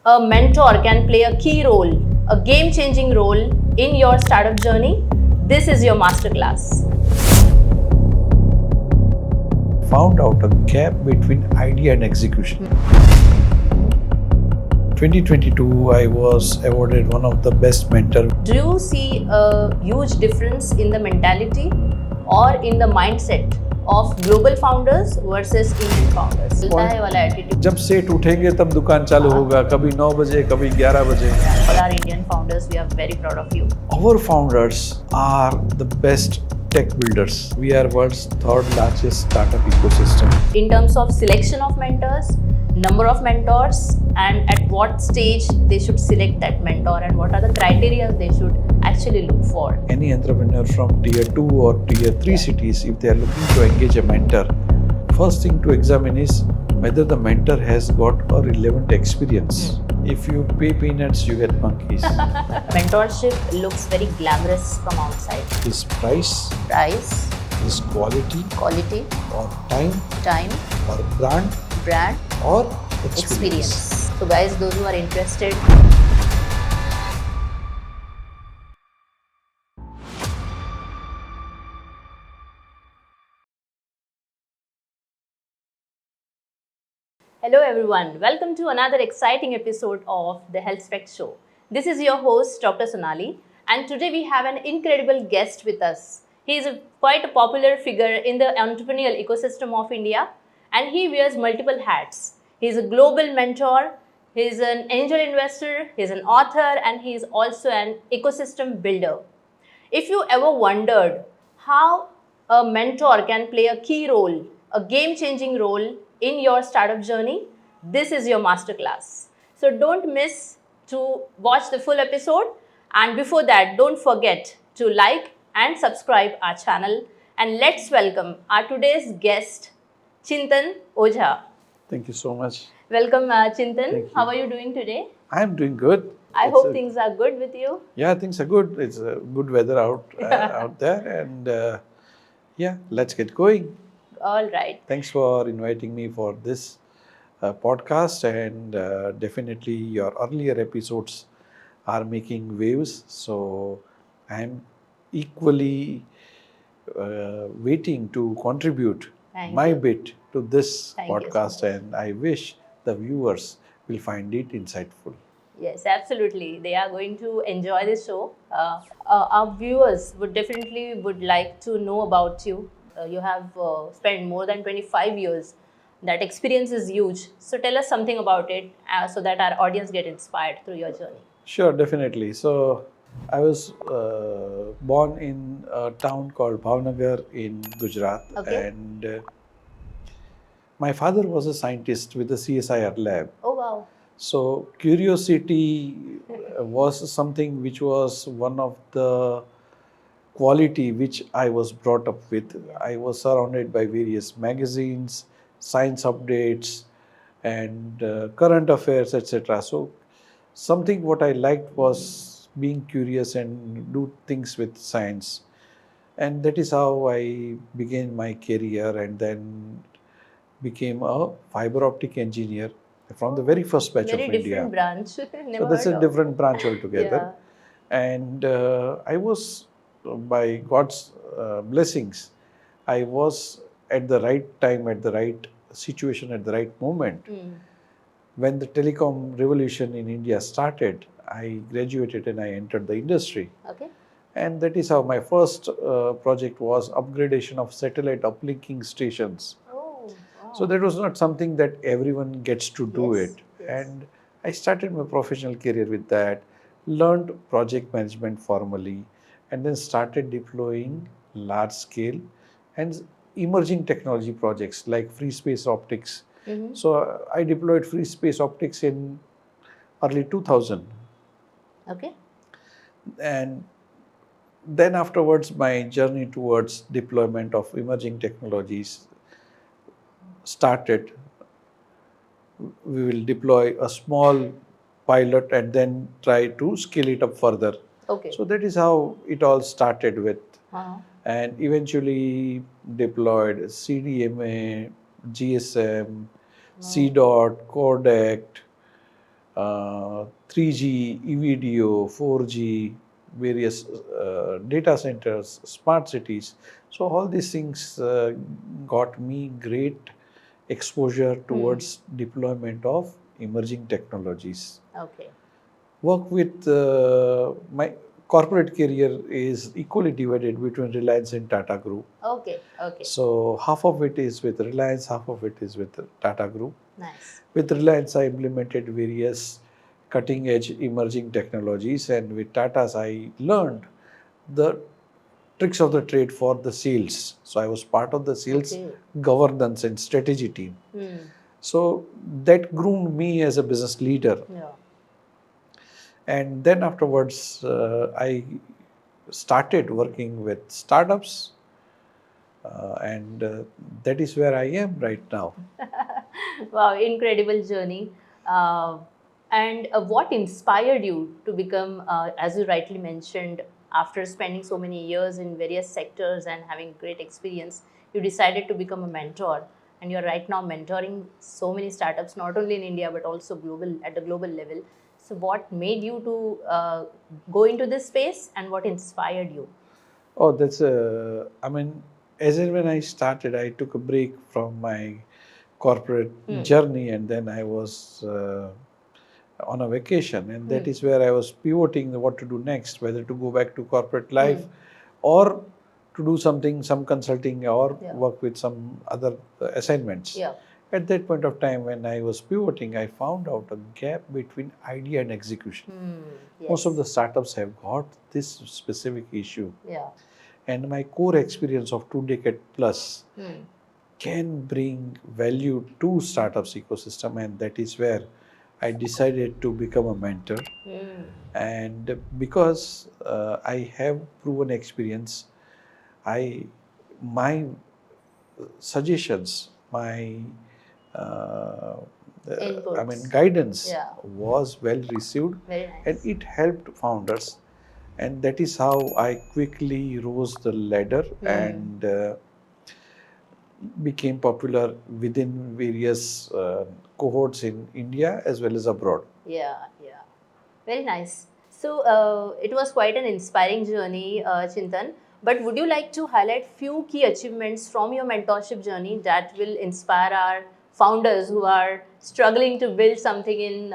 a mentor can play a key role, a game-changing role in your startup journey, this is your masterclass. Found out a gap between idea and execution. 2022, I was awarded one of the best mentors. Do you see a huge difference in the mentality or in the mindset of global founders versus Indian founders? मिलता है वाला attitude. जब set उठेंगे तब दुकान चालू होगा, कभी 9 बजे, कभी 11 बजे. All our Indian founders, we are very proud of you. Our founders are the best tech builders. We are world's third largest startup ecosystem. In terms of selection of mentors, number of mentors, and at what stage they should select that mentor, and what are the criteria they should actually look for. Any entrepreneur from tier 2 or tier 3 cities, if they are looking to engage a mentor, first thing to examine is whether the mentor has got a relevant experience. If you pay peanuts, you get monkeys. Mentorship looks very glamorous from outside. Is price, is quality, or time, or brand, or experience. So guys, those who are interested, hello everyone, welcome to another exciting episode of the HealthSpect show. This is your host Dr. Sonali, and today we have an incredible guest with us. He is quite a popular figure in the entrepreneurial ecosystem of India, and he wears multiple hats. He is a global mentor, he is an angel investor, he is an author, and he is also an ecosystem builder. If you ever wondered how a mentor can play a key role, a game-changing role in your startup journey, this is your masterclass. So don't miss to watch the full episode, and before that, don't forget to like and subscribe our channel, and let's welcome our today's guest, Chintan Oza. Thank you so much. Welcome, Chintan. Thank you. How are you doing today? I'm doing good. I hope things are good with you. Yeah, things are good. It's good weather out there, and yeah, let's get going. All right. Thanks for inviting me for this podcast, and definitely your earlier episodes are making waves. So I'm equally waiting to contribute my bit to this podcast, and I wish the viewers will find it insightful. Yes, absolutely. They are going to enjoy this show. Our viewers would definitely like to know about you. You have spent more than 25 years. That experience is huge. So tell us something about it so that our audience get inspired through your journey. Sure, definitely. So I was born in a town called Bhavnagar in Gujarat, and my father was a scientist with the CSIR lab. Oh wow. So curiosity was something which was one of the quality which I was brought up with. I was surrounded by various magazines, science updates, and current affairs, etc. So something what I liked was being curious and do things with science. And that is how I began my career, and then became a fiber optic engineer from the very first batch of India. Very different branch. So that's a different branch altogether. Yeah. And I was, by God's blessings, I was at the right time, at the right situation, at the right moment. When the telecom revolution in India started, I graduated and I entered the industry. And that is how my first project was upgradation of satellite uplinking stations. So that was not something that everyone gets to do it. And I started my professional career with that, learned project management formally, and then started deploying large scale and emerging technology projects like free space optics. So I deployed free space optics in early 2000. And then afterwards, my journey towards deployment of emerging technologies started. We will deploy a small pilot and then try to scale it up further. So that is how it all started with. And eventually deployed CDMA, GSM, CDOT, Codec, 3G, EVDO, 4G, various data centers, smart cities. So all these things got me great exposure towards deployment of emerging technologies. Okay. Work with my corporate career is equally divided between Reliance and Tata Group. Okay. Okay. So half of it is with Reliance, half of it is with Tata Group. Nice. With Reliance, I implemented various cutting edge emerging technologies, and with Tata's, I learned the tricks of the trade for the sales. So I was part of the sales governance and strategy team. So that groomed me as a business leader. Yeah. And then afterwards, I started working with startups, and that is where I am right now. Wow, incredible journey. And what inspired you to become, as you rightly mentioned, after spending so many years in various sectors and having great experience, you decided to become a mentor. And you're right now mentoring so many startups, not only in India, but also global at the global level. So what made you to go into this space and what inspired you? Oh, that's I mean, as in when I started, I took a break from my corporate journey, and then I was on a vacation, and that is where I was pivoting what to do next, whether to go back to corporate life or to do something, some consulting, or work with some other assignments. Yeah. At that point of time, when I was pivoting, I found out a gap between idea and execution. Most of the startups have got this specific issue. Yeah. And my core experience of 2 decade plus can bring value to startups ecosystem, and that is where I decided to become a mentor. And because I have proven experience, my suggestions, my guidance was well received. Very nice. And it helped founders, and that is how I quickly rose the ladder and became popular within various cohorts in India as well as abroad. Yeah, yeah. Very nice. So it was quite an inspiring journey, Chintan. But would you like to highlight few key achievements from your mentorship journey that will inspire our founders who are struggling to build something in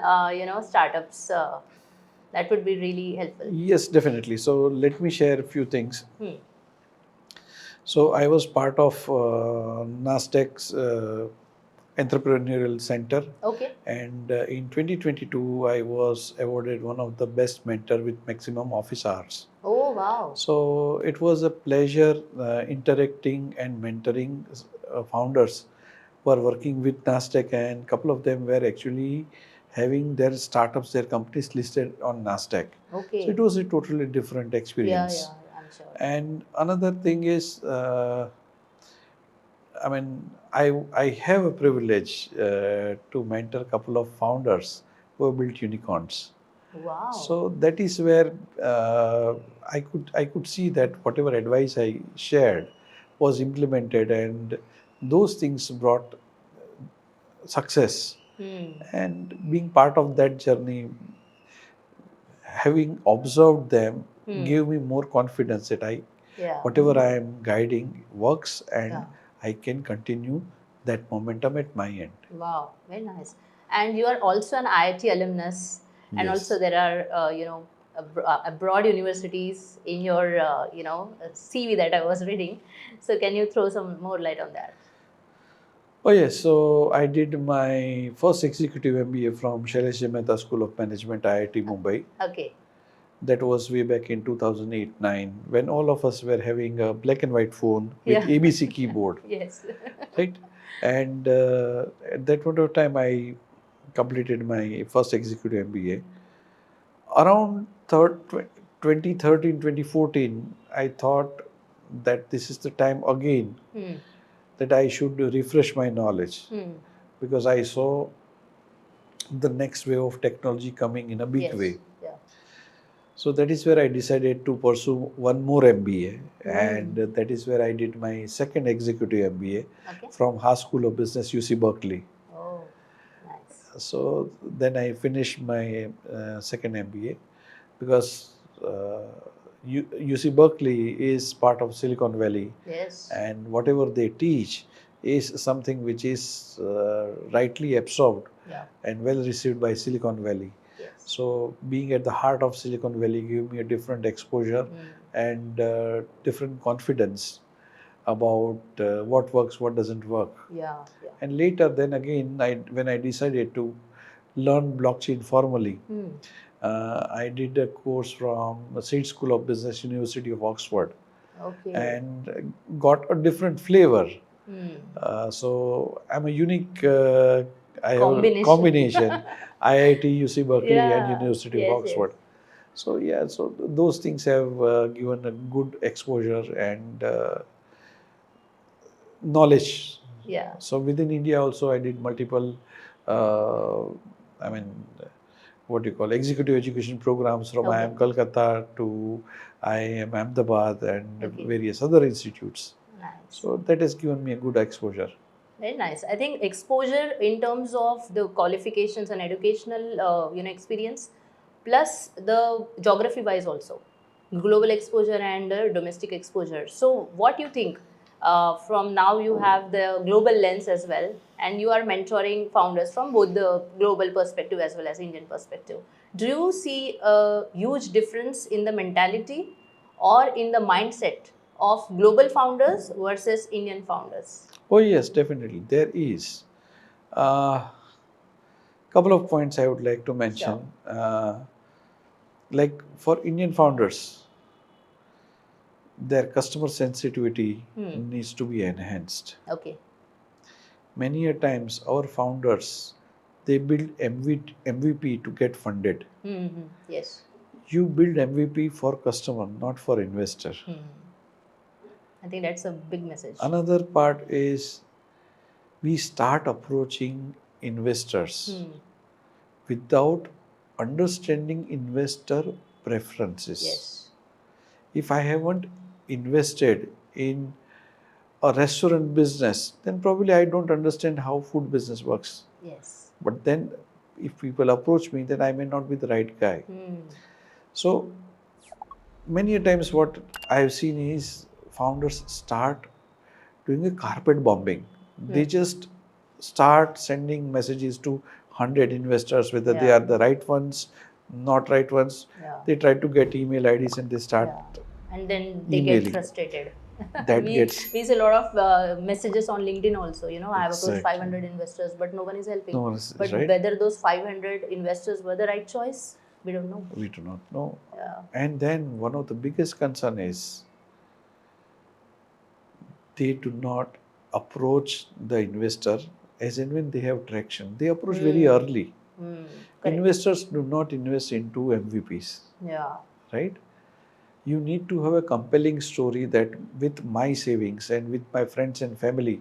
startups? That would be really helpful. Yes, definitely. So let me share a few things. So I was part of NASDAQ's entrepreneurial center. Okay. And in 2022, I was awarded one of the best mentor with maximum office hours. Oh, wow. So it was a pleasure interacting and mentoring founders who are working with NASDAQ, and a couple of them were actually having their startups, their companies listed on NASDAQ. Okay. So it was a totally different experience. Yeah, I'm sure. And another thing is, I have a privilege to mentor a couple of founders who have built unicorns. Wow. So that is where I could see that whatever advice I shared was implemented, and those things brought success. And being part of that journey, having observed them, gave me more confidence that whatever I am guiding works, and I can continue that momentum at my end. Wow, very nice. And you are also an IIT alumnus, and also there are abroad universities in your CV that I was reading. So can you throw some more light on that? Oh yes, so I did my first executive MBA from Shailesh Mehta School of Management, IIT Mumbai. Okay. That was way back in 2008-9, when all of us were having a black and white phone with ABC keyboard. Yes. Right? And at that point of time, I completed my first executive MBA. Around 2013, 2014, I thought that this is the time again that I should refresh my knowledge, because I saw the next wave of technology coming in a big way. Yeah. So that is where I decided to pursue one more MBA, and that is where I did my second executive MBA from Haas School of Business, UC Berkeley. Oh, nice. So then I finished my second MBA because UC Berkeley is part of Silicon Valley, Yes. and whatever they teach is something which is rightly absorbed Yeah. and well received by Silicon Valley. Yes. So being at the heart of Silicon Valley gave me a different exposure and different confidence about what works, what doesn't work. Yeah. Yeah. And later, then again, when I decided to learn blockchain formally, I did a course from the Seed School of Business, University of Oxford, Okay. and got a different flavor. So I'm a unique I have a combination IIT, UC Berkeley, and Yeah. University of Yes, Oxford. So yeah, so those things have given a good exposure and knowledge. Yeah. So within India also, I did multiple, I mean, what do you call executive education programs from Okay. IIM Kolkata to IIM Ahmedabad and Okay. various other institutes. Nice. So that has given me a good exposure. Very nice. I think exposure in terms of the qualifications and educational, experience, plus the geography-wise also, global exposure and domestic exposure. So, what you think? From now, you have the global lens as well, and you are mentoring founders from both the global perspective as well as Indian perspective. Do you see a huge difference in the mentality or in the mindset of global founders versus Indian founders? Oh yes, definitely there is. Couple of points I would like to mention. Like for Indian founders, their customer sensitivity needs to be enhanced. Okay. Many a times our founders, they build MVP to get funded. Yes. You build MVP for customer, not for investor. I think that's a big message. Another part is we start approaching investors without understanding investor preferences. Yes. If I haven't invested in a restaurant business, then probably I don't understand how food business works. Yes. But then if people approach me, then I may not be the right guy. So many a times what I have seen is founders start doing a carpet bombing. They just start sending messages to 100 investors, whether they are the right ones, not right ones. They try to get email IDs and they start and then they emailing. get frustrated. That we see a lot of messages on LinkedIn also. I have approached 500 investors, but no one is helping. No one is, but right? Whether those 500 investors were the right choice, we don't know. We do not know. Yeah. And then one of the biggest concern is they do not approach the investor as and when they have traction. They approach very early. Investors do not invest into MVPs. Yeah. Right? You need to have a compelling story that with my savings and with my friends and family,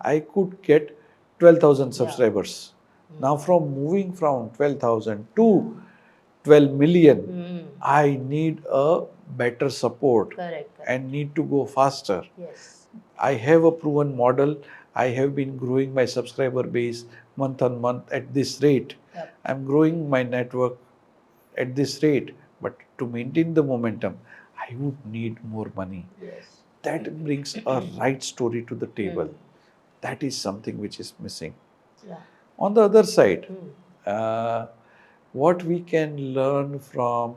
I could get 12,000 subscribers. Now from moving from 12,000 to 12 million, I need a better support. Correct. And need to go faster. Yes. I have a proven model. I have been growing my subscriber base month on month at this rate. Yep. I'm growing my network at this rate. But to maintain the momentum, I would need more money. Yes. That brings a right story to the table. That is something which is missing. Yeah. On the other side, what we can learn from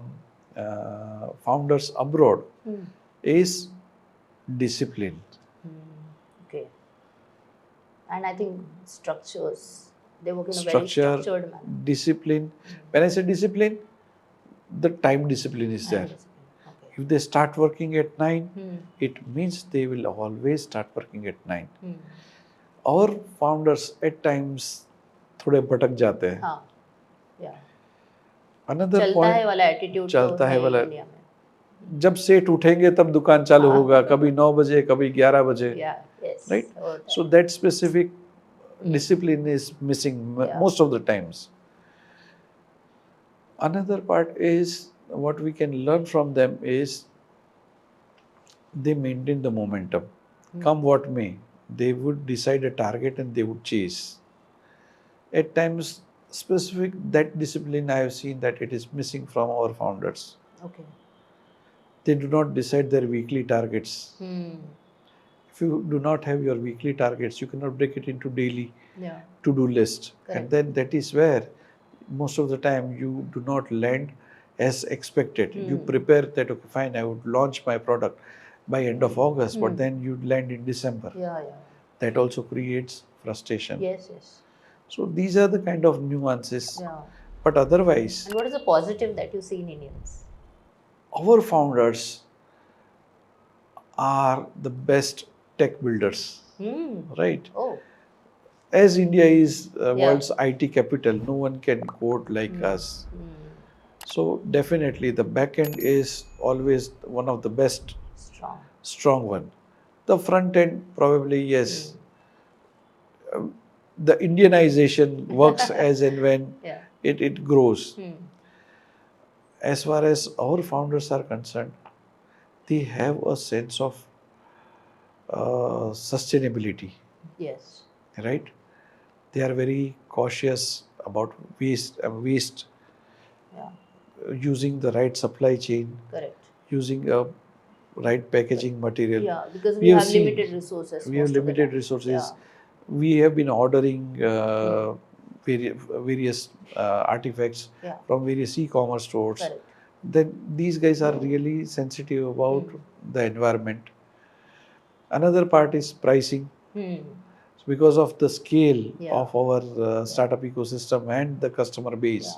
founders abroad is discipline. Okay. And I think structures. They work in a very structured manner. Discipline. When I say discipline, the time discipline is there. Okay. If they start working at 9, it means they will always start working at 9. Our founders at times थोड़े भटक जाते हैं. हाँ. Yeah. Another चलता point, है वाला attitude चलता है वाला. इंडिया में. जब सेठ उठेंगे तब दुकान चालू होगा, कभी 9 बजे, कभी 11 बजे. Yeah. Yes. Right? So that specific discipline is missing most of the times. Another part is what we can learn from them is they maintain the momentum. Come what may, they would decide a target and they would chase. At times, specific, that discipline I have seen that it is missing from our founders. Okay. They do not decide their weekly targets. If you do not have your weekly targets, you cannot break it into daily to-do list. Correct. And then that is where most of the time you do not land as expected. You prepare that, okay, fine, I would launch my product by end of August, but then you land in December. That also creates frustration. Yes. So these are the kind of nuances. Yeah. But otherwise, And what is the positive that you see in Indians? our founders are the best tech builders, right? Oh. As India is world's IT capital, no one can code like us. So definitely the back end is always one of the best, strong one. The front end probably, yes. The Indianization works as and when it grows. As far as our founders are concerned, they have a sense of sustainability. Yes. Right? They are very cautious about waste, using the right supply chain, Correct. using a right packaging material. Yeah, because we have limited resources. We have limited resources. We have been ordering various artifacts from various e-commerce stores. Correct. Then these guys are really sensitive about the environment. Another part is pricing. So because of the scale of our startup ecosystem and the customer base,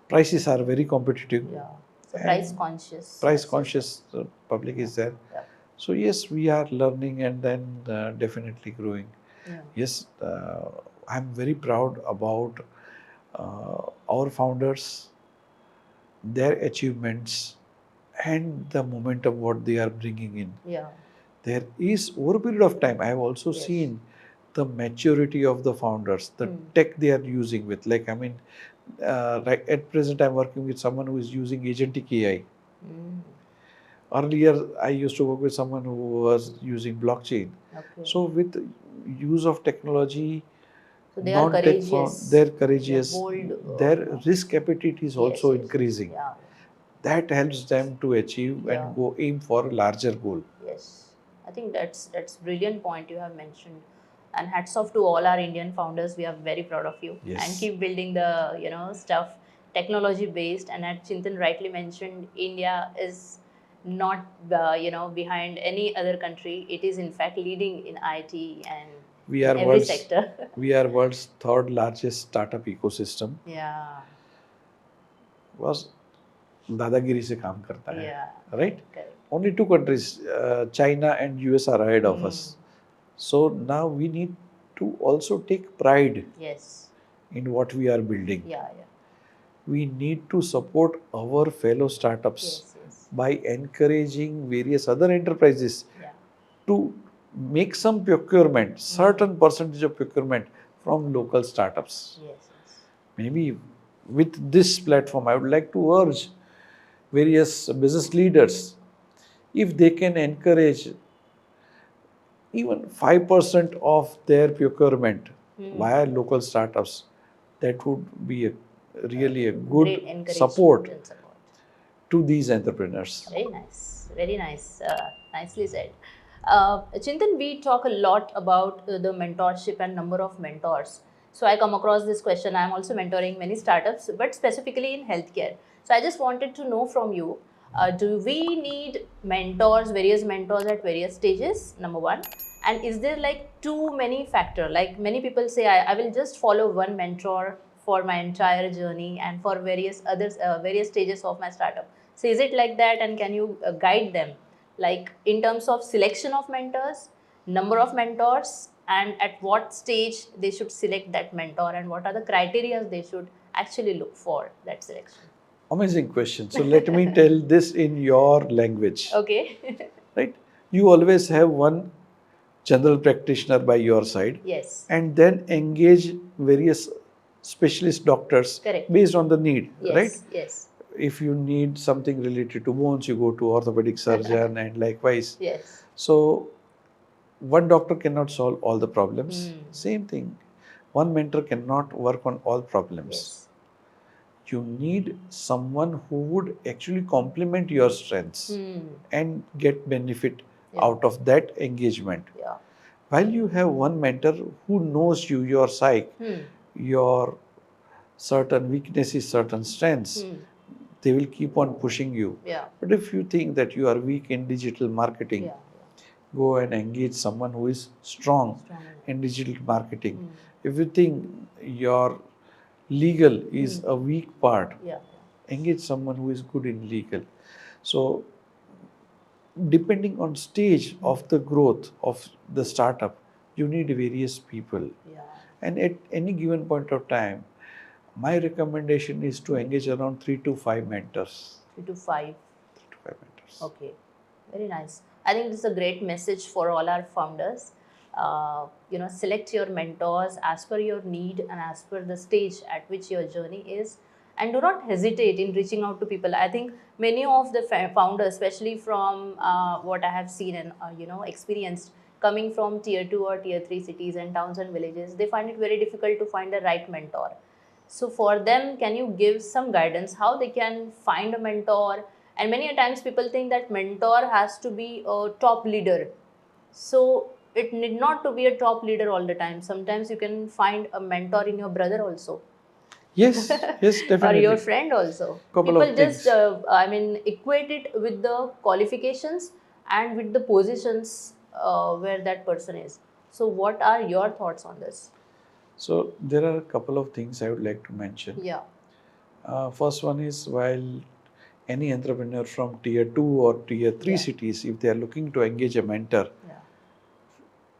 prices are very competitive. So price conscious. Price conscious public is there. So yes, we are learning and then definitely growing. Yes, I'm very proud about our founders, their achievements, and the momentum what they are bringing in. There is, over a period of time, I have also seen the maturity of the founders, the tech they are using with. Like, I mean, right at present, I'm working with someone who is using agentic AI. Earlier, I used to work with someone who was using blockchain. So with use of technology, so they are courageous. They're courageous. Bold, their risk appetite is also increasing. That helps them to achieve and go aim for a larger goal. Yes, I think that's brilliant point you have mentioned. And hats off to all our Indian founders. We are very proud of you. Yes. And keep building the stuff technology based. And as Chintan rightly mentioned, India is not behind any other country. It is in fact leading in IT and in every sector. We are world's third largest startup ecosystem. Was दादागिरी से काम करता है, right? Correct. Only two countries, China and US, are ahead of us. So now we need to also take pride in what we are building. We need to support our fellow startups by encouraging various other enterprises to make some procurement, certain percentage of procurement from local startups. Maybe with this platform, I would like to urge various business leaders, if they can encourage even 5% of their procurement via local startups, that would be really a good support to these entrepreneurs. Very nice, very nice, nicely said. Chintan, we talk a lot about the mentorship and number of mentors. So I come across this question. I am also mentoring many startups, but specifically in healthcare. So I just wanted to know from you, do we need mentors, various mentors at various stages, number one? And is there like too many factors? Like many people say, I will just follow one mentor for my entire journey and for various others, various stages of my startup. So is it like that, and can you guide them? Like in terms of selection of mentors, number of mentors, and at what stage they should select that mentor, and what are the criteria they should actually look for that selection? Amazing question. So let me tell this in your language. Okay. Right? You always have one general practitioner by your side. Yes. And then engage various specialist doctors. Correct. Based on the need. Yes. Right? Yes. If you need something related to bones, you go to orthopedic surgeon and likewise. Yes. So one doctor cannot solve all the problems. Same thing. one mentor cannot work on all problems. Yes. You need someone who would actually complement your strengths and get benefit out of that engagement. Yeah. While you have one mentor who knows you, your psyche, your certain weaknesses, certain strengths, they will keep on pushing you. Yeah. But if you think that you are weak in digital marketing, go and engage someone who is strong in digital marketing. If you think your legal is a weak part, engage someone who is good in legal. So depending on stage of the growth of the startup, you need various people. And at any given point of time, my recommendation is to engage around 3 to 5 mentors. 3 to 5. 3 to 5 mentors. Okay, very nice. I think this is a great message for all our founders. Select your mentors as per your need and as per the stage at which your journey is, and do not hesitate in reaching out to people. I think many of the founders, especially from what I have seen and experienced, coming from tier 2 or tier 3 cities and towns and villages, they find it very difficult to find the right mentor. So for them, can you give some guidance how they can find a mentor? And many a times people think that mentor has to be a top leader. So it need not to be a top leader all the time. Sometimes you can find a mentor in your brother also. Yes, yes, definitely. Or your friend also. People just, equate it with the qualifications and with the positions where that person is. So what are your thoughts on this? So there are a couple of things I would like to mention. Yeah. First one is, while any entrepreneur from tier 2 or tier 3 cities, if they are looking to engage a mentor,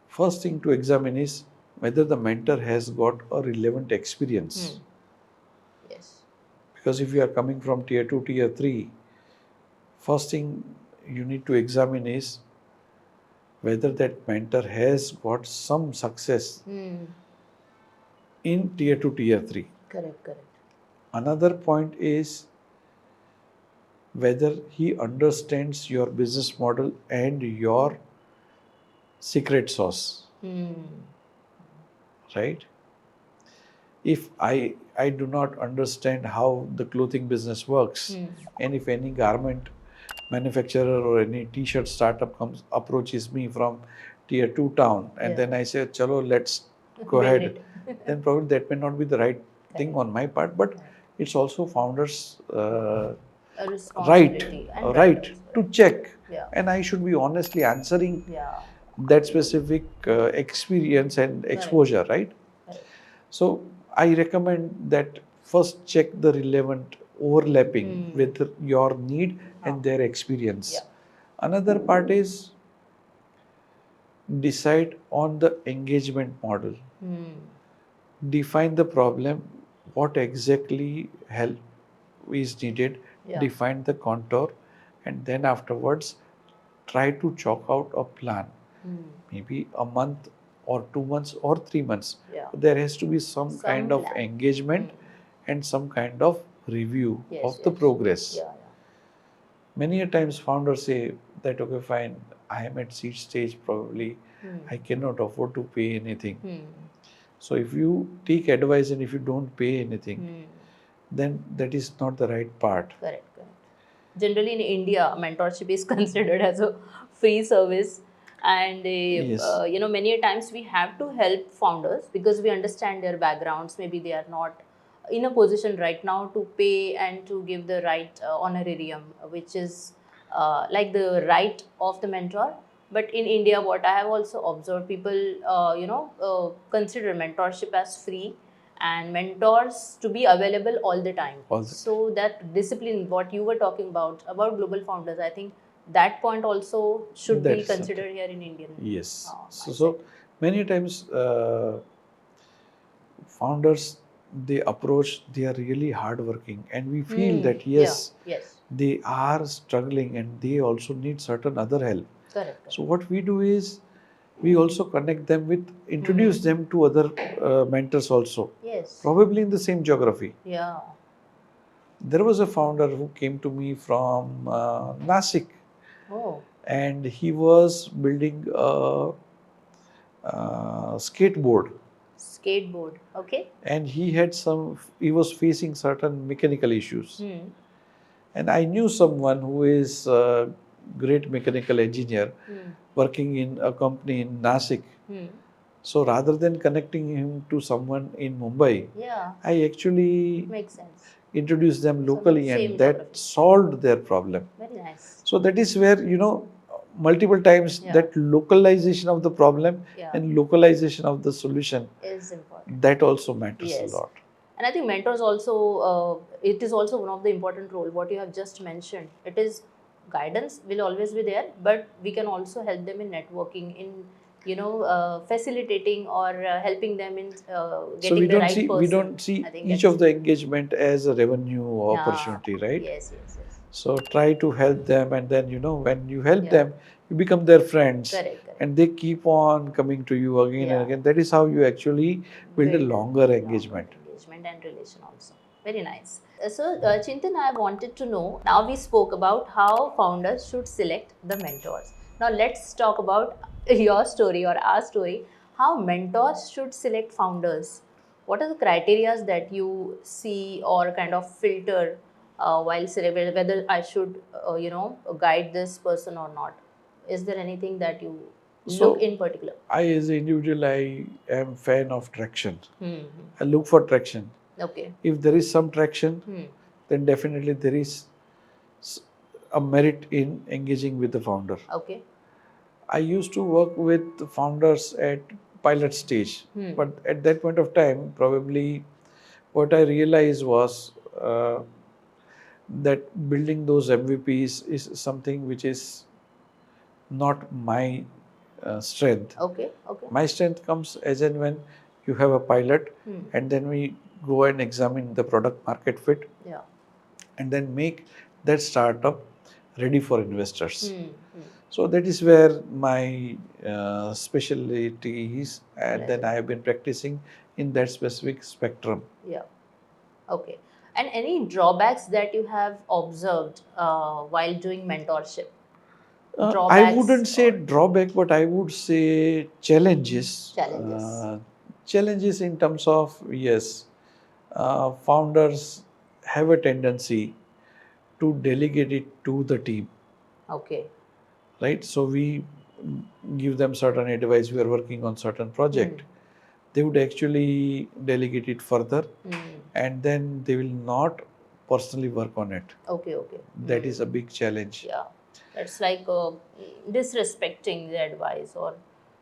first thing to examine is whether the mentor has got a relevant experience. Yes. Because if you are coming from tier 2, tier 3, first thing you need to examine is whether that mentor has got some success in tier 2, tier 3. Correct. Another point is whether he understands your business model and your secret sauce. Right? If I do not understand how the clothing business works, and if any garment manufacturer or any t-shirt startup approaches me from tier 2 town, and then I say, chalo, let's go ahead, then probably that may not be the right thing on my part, but it's also founders' right to check, and I should be honestly answering that specific experience and exposure, right? So I recommend that first check the relevant overlapping with your need and their experience. Another part is decide on the engagement model. Define the problem, what exactly help is needed, define the contour, and then afterwards try to chalk out a plan. Maybe a month or 2 months or 3 months. There has to be some kind of engagement and some kind of review of the progress. Many a times founders say that, okay, fine, I am at seed stage, probably I cannot afford to pay anything. So if you take advice and if you don't pay anything, then that is not the right part. Correct. Generally in India, mentorship is considered as a free service. And many a times we have to help founders because we understand their backgrounds. Maybe they are not in a position right now to pay and to give the right honorarium, which is like the right of the mentor. But in India, what I have also observed, people consider mentorship as free and mentors to be available all the time. So that discipline, what you were talking about global founders, I think that point also should be considered here in Indian. Yes. So many times founders, they are really hardworking, and we feel that yes, they are struggling and they also need certain other help. Correct. So what we do is we also connect them with, introduce them to other mentors also. Yes. Probably in the same geography. Yeah. There was a founder who came to me from NASDAQ. Oh. And he was building a skateboard. Skateboard. Okay. and he was facing certain mechanical issues. Hmm. And I knew someone who is a great mechanical engineer Hmm. working in a company in Nashik. Hmm. So rather than connecting him to someone in Mumbai, Yeah. I actually Makes sense. introduced them So, locally, same and that geography. solved their problem. Very nice. So that is where, multiple times Yeah. that localization of the problem Yeah. and localization of the solution, Is important. that also matters Yes. a lot. And I think mentors also, it is also one of the important role, what you have just mentioned. It is guidance will always be there, but we can also help them in networking, in, facilitating or helping them in So getting the right person. we don't see I think each that's, of the engagement as a revenue yeah. opportunity, right? Yes, yes, yes. So try to help them, and then when you help Yeah. them, you become their friends, Correct, correct. and they keep on coming to you again Yeah. and again. That is how you actually build a longer engagement. Engagement and relation also. Very nice. So, Chintan, I wanted to know, now we spoke about how founders should select the mentors. Now, let's talk about your story or our story, how mentors should select founders. What are the criteria that you see or kind of filter while selecting whether I should, guide this person or not? Is there anything that you look in particular? I, as an individual, I am fan of traction. Hmm. I look for traction. Okay. If there is some traction, Hmm. then definitely there is a merit in engaging with the founder. Okay. I used to work with founders at pilot stage, but at that point of time, probably what I realized was that building those MVPs is something which is not my strength. Okay. Okay. My strength comes as and when you have a pilot, and then we go and examine the product market fit, Yeah. and then make that startup ready for investors. So that is where my specialty is, and then I have been practicing in that specific spectrum. Yeah. Okay. And any drawbacks that you have observed while doing mentorship? I wouldn't say or drawback, but I would say challenges. challenges. Challenges in terms of, yes, founders have a tendency to delegate it to the team, Okay. right? So we give them certain advice. We are working on certain project. They would actually delegate it further, and then they will not personally work on it. Okay. Okay. That is a big challenge. Yeah. That's like disrespecting the advice or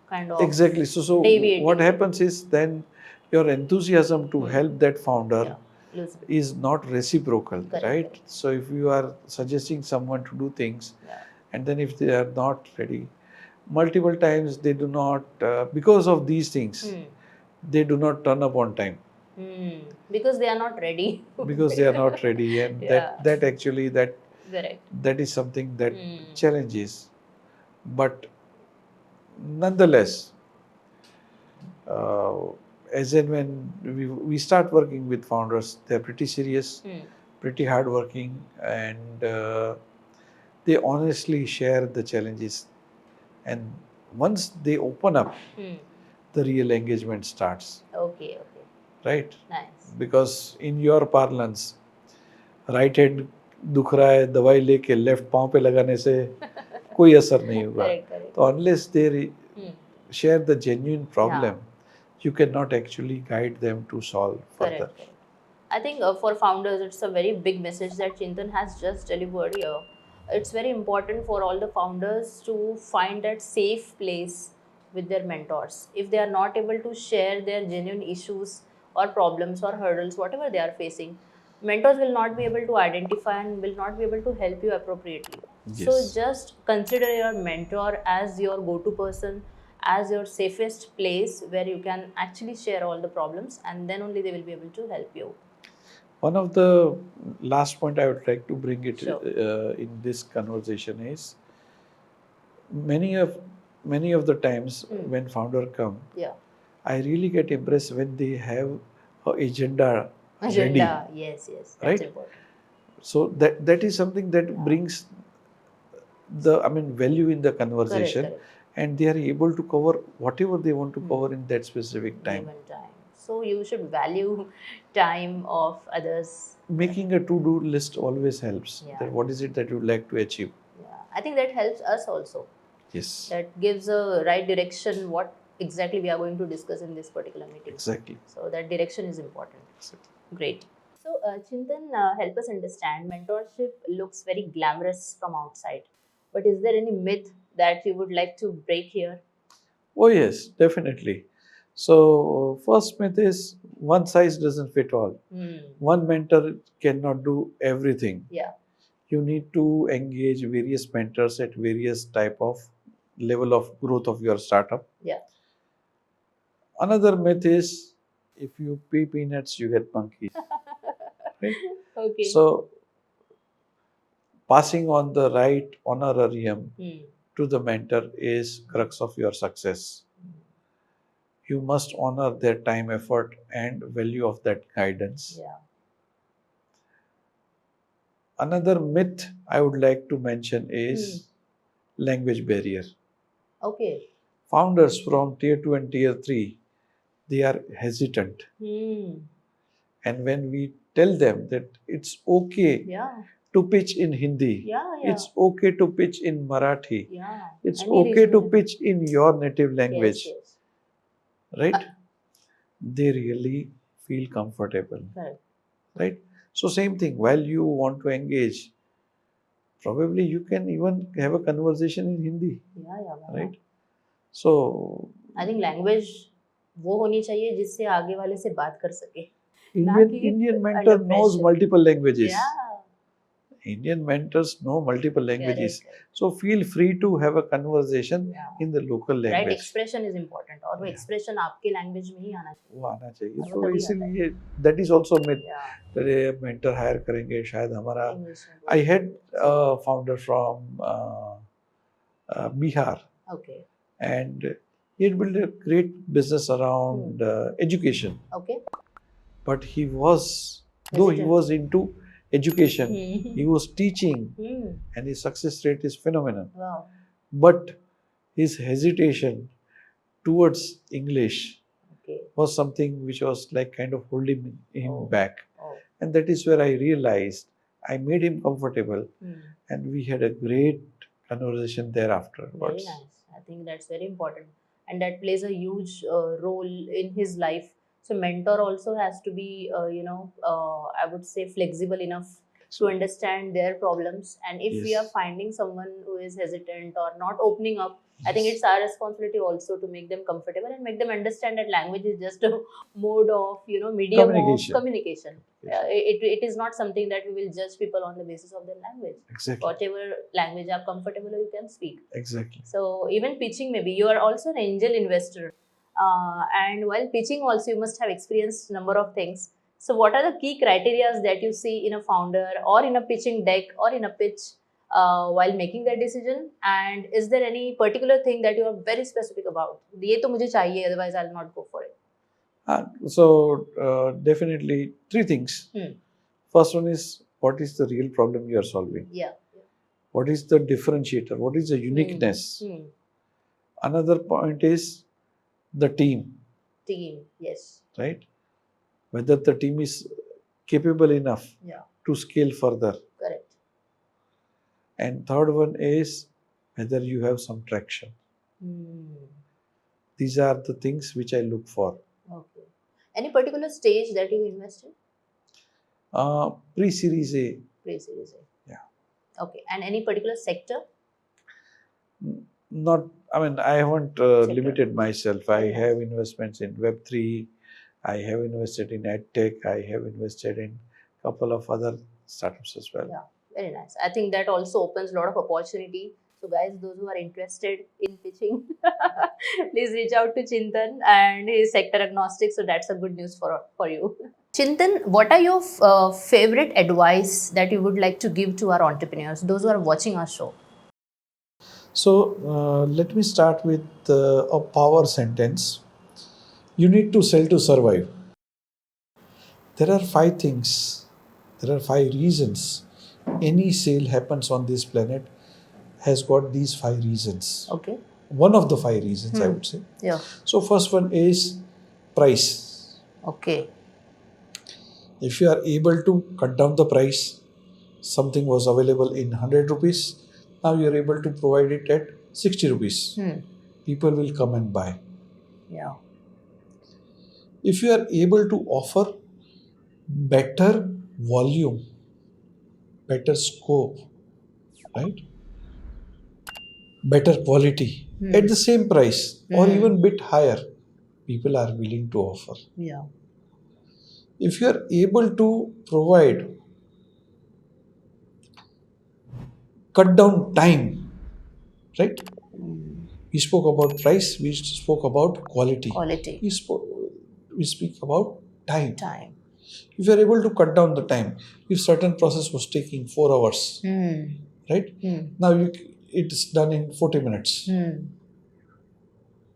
kind of Exactly. So deviating what it. happens is then your enthusiasm to help that founder Losing. is not reciprocal, Correct, right? correct. So if you are suggesting someone to do things, Yeah. and then if they are not ready, multiple times they do not, because of these things, they do not turn up on time Because they are not ready. because they are not ready, and Yeah. that actually Correct. that is something that challenges. But nonetheless, uh, as and when we start working with founders, they're pretty serious, pretty hardworking, and they honestly share the challenges. And once they open up, the real engagement starts, Okay. Okay. right? Nice. Because in your parlance, right hand दुख रहा है, दवाई लेके left पाँव पे लगाने से कोई असर नहीं होगा. तो unless they share the genuine problem, you cannot actually guide them to solve further. Correct. I think for founders, it's a very big message that Chintan has just delivered here. It's very important for all the founders to find that safe place with their mentors. If they are not able to share their genuine issues or problems or hurdles, whatever they are facing, mentors will not be able to identify and will not be able to help you appropriately. So Yes. just consider your mentor as your go-to person, as your safest place where you can actually share all the problems, and then only they will be able to help you. One of the last point I would like to bring it Sure. in this conversation is many of the times when founder come, Yeah. I really get impressed when they have a agenda ready. Agenda, yes, that's Right? important. So that is something that brings the value in the conversation. Correct. and they are able to cover whatever they want to cover in that specific time. Given time. So you should value time of others. Making a to-do list always helps. Yeah. That what is it that you would like to achieve? Yeah, I think that helps us also. Yes. That gives a right direction what exactly we are going to discuss in this particular meeting. Exactly. So that direction is important. Exactly. Great. So Chintan, help us understand. Mentorship looks very glamorous from outside, but is there any myth that you would like to break here? Oh yes, definitely. So first myth is one size doesn't fit all. One mentor cannot do everything. Yeah. You need to engage various mentors at various type of level of growth of your startup. Yeah. Another myth is if you pay peanuts, you get monkeys. Right? Okay. So passing on the right honorarium to the mentor is crux of your success. You must honor their time, effort, and value of that guidance. Yeah. Another myth I would like to mention is language barrier. Okay. Founders from tier 2 and tier 3, they are hesitant. And when we tell them that it's okay to pitch in Hindi, it's okay to pitch in Marathi, it's okay to pitch in your native language, right? They really feel comfortable, right? So same thing, while you want to engage, probably you can even have a conversation in Hindi, right? So I think language वो होनी चाहिए जिससे आगे वाले से बात कर सके. Indian mentor knows multiple languages. Yeah. Indian mentors know multiple languages. Correct. So feel free to have a conversation in the local language. Right expression is important. और वो expression आपके language में ही आना चाहिए. वो आना चाहिए. So इसीलिए that is also myth. अरे mentor hire करेंगे शायद हमारा. I had a founder from Bihar. Okay. And he had built a great business around education. Okay. But he was, though he was into education, he was teaching, and his success rate is phenomenal. Wow. But his hesitation towards English was something which was like kind of holding him back. And that is where I realized I made him comfortable, and we had a great conversation thereafter. Very nice. I think that's very important, and that plays a huge role in his life. So mentor also has to be, I would say flexible enough to understand their problems. And if we are finding someone who is hesitant or not opening up, I think it's our responsibility also to make them comfortable and make them understand that language is just a mode of, medium of communication. It is not something that we will judge people on the basis of their language. Exactly. Whatever language are comfortable, you can speak. Exactly. So even pitching, maybe you are also an angel investor. And while pitching also, you must have experienced number of things. So what are the key criteria that you see in a founder or in a pitching deck or in a pitch while making that decision? And is there any particular thing that you are very specific about? ये तो मुझे चाहिए, otherwise I'll not go for it. So definitely three things. First one is, what is the real problem you are solving? Yeah. What is the differentiator? What is the uniqueness? Another point is the team. Team, yes. Right? Whether the team is capable enough to scale further. Correct. And third one is whether you have some traction. These are the things which I look for. Okay. Any particular stage that you invested? Pre-series A. Pre-series A. Yeah. Okay. And any particular sector? Not, I haven't limited myself. I have investments in Web3. I have invested in EdTech. I have invested in a couple of other startups as well. Yeah, very nice. I think that also opens a lot of opportunity. So guys, those who are interested in pitching, please reach out to Chintan, and he is sector agnostic. So that's a good news for you. Chintan, what are your favorite advice that you would like to give to our entrepreneurs, those who are watching our show? So let me start with a power sentence. You need to sell to survive. There are 5 things. There are 5 reasons any sale happens on this planet has got these 5 reasons. Okay. one of the 5 reasons, I would say. Yeah. So first one is price. Okay. If you are able to cut down the price, something was available in 100 rupees, now you are able to provide it at 60 rupees. People will come and buy. Yeah. If you are able to offer better volume, better scope, right? Better quality at the same price or even bit higher, people are willing to offer. Yeah. If you are able to provide cut down time, right? We spoke about price, we spoke about quality. We speak about time. If you are able to cut down the time, if certain process was taking 4 hours, right? Now it's done in 40 minutes.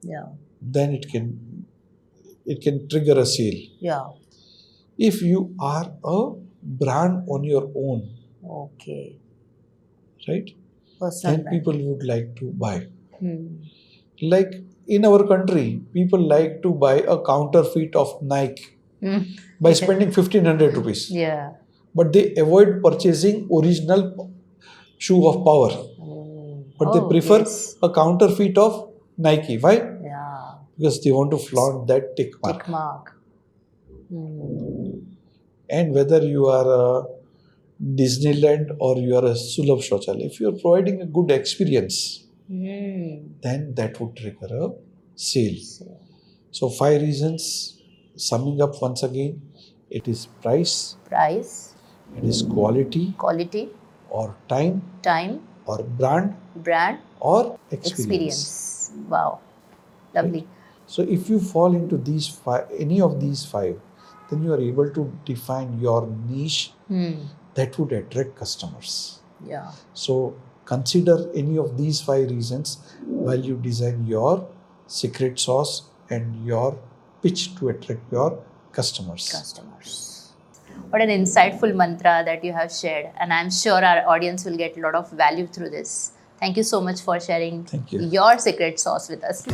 Yeah. Then it can trigger a sale. Yeah. If you are a brand on your own, Okay. right? Personal then brand. People would like to buy. Like in our country, people like to buy a counterfeit of Nike by spending 1,500 rupees. Yeah. But they avoid purchasing original shoe of power. But they prefer a counterfeit of Nike. Why? Yeah. Because they want to flaunt that tick mark. And whether you are a Disneyland or you are a Sulabh Shauchal, if you are providing a good experience, then that would trigger a sale. So 5 reasons, summing up once again, it is price, it is quality, or time, or brand, or experience. Wow, lovely. Right? So if you fall into these 5, any of these 5, then you are able to define your niche that would attract customers. Yeah. So consider any of these 5 reasons while you design your secret sauce and your pitch to attract your customers. What an insightful mantra that you have shared, and I'm sure our audience will get a lot of value through this. Thank you so much for sharing your secret sauce with us.